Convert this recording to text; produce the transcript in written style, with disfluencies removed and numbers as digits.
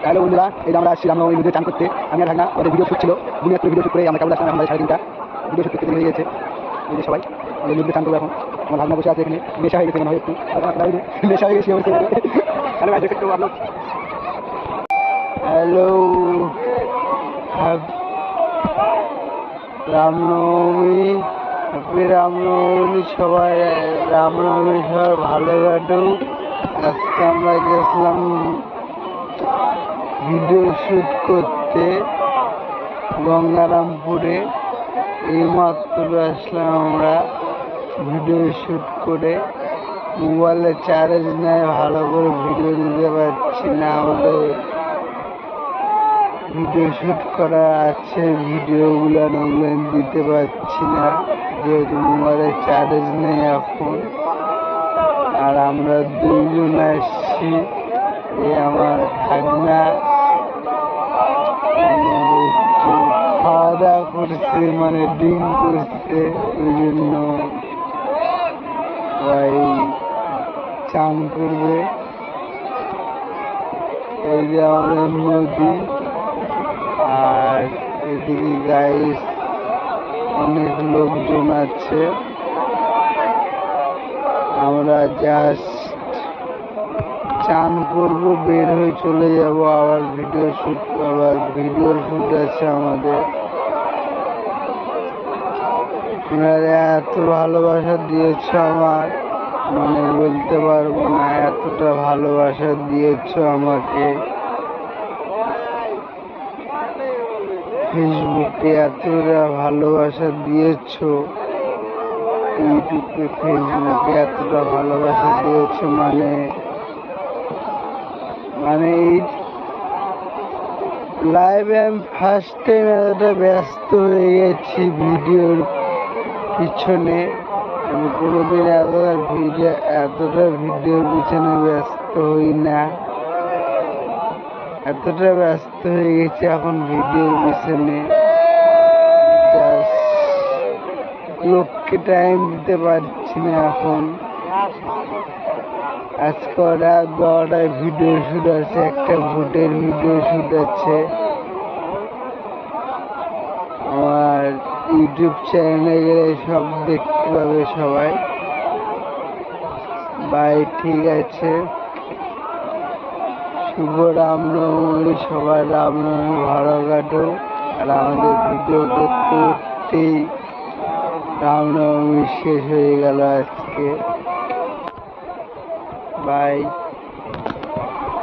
Hello বন্ধুরা, এই যে আমরা আসছি রামনবমী নদীতে চান করতে। আমি আর ভাগনা ওদের ভিডিও শুট ছিল, বুনিয়াদপুরে ভিডিও শুট করে আমরা কেবল আসলাম এখন 3:30। ভিডিও শুট করতে দেরি হয়ে গেছে। এই যে সবাই আমাদের নদীতে চান করবো এখন। আমার ভাগনা বসে আছে এখানে, নেশা হয়ে গেছে মনে হয় একটু, নেশা হয়ে গেছে অবশ্যই। হ্যালো ভাই, দেখতে পাবো আপনার। হ্যালো, রামনবমী, হ্যাপি রামনবমী সবাই। রামনবমী সবাই ভালো কাটুক। আজকে আমরা গেছিলাম ভিডিও শ্যুট করতে গঙ্গারামপুরে। এইমাত্র আসলাম আমরা ভিডিও শ্যুট করে। মোবাইলে চার্জ নেয়, ভালো করে ভিডিও নিতে পারছি না। আমাদের ভিডিও শ্যুট করা আছে, ভিডিওগুলো অনলাইন দিতে পারছি না যেহেতু মোবাইলে চার্জ নেই এখন। আর আমরা দুইজন আসছি, আমার ভাগনা খাওয়া দাওয়া করছে, মানে ড্রিঙ্ক করছে, ওই জন্য ওই চান করবে। এই যে আমাদের নদী, আর এদিকে গাইস অনেক লোকজন আছে। আমরা জাস্ট চান করবো, বের হয়ে চলে যাব। আবার ভিডিওর শুট আছে আমাদের। আপনারা এত ভালোবাসা দিয়েছ আমার, মানে বলতে পারবো না, এতটা ভালোবাসা দিয়েছ আমাকে। ফেসবুকে এতটা ভালোবাসা দিয়েছ, ইউটিউবে ফেসবুকে এতটা ভালোবাসা দিয়েছ, মানে এই লাইভে আমি ফার্স্ট টাইম এতটা ব্যস্ত হয়ে গেছি ভিডিওর পিছনে। আমি কোনোদিন এতটা ভিডিওর পিছনে ব্যস্ত হই না। এতটা ব্যস্ত হয়ে গেছি এখন ভিডিওর পিছনে, লোককে টাইম দিতে পারছি না এখন। আজকে রাত 12টায় ভিডিও শুট আছে, একটা ভোটের ভিডিও শুট আছে আমার। ইউটিউব চ্যানেলে গেলে সব দেখতে পাবে সবাই। বাই, ঠিক আছে। শুভ রামনবমী, সবাই রামনবমী ভালো কাটুক। আর আমাদের ভিডিও করতে করতেই রামনবমী শেষ হয়ে গেল আজকে। বাই।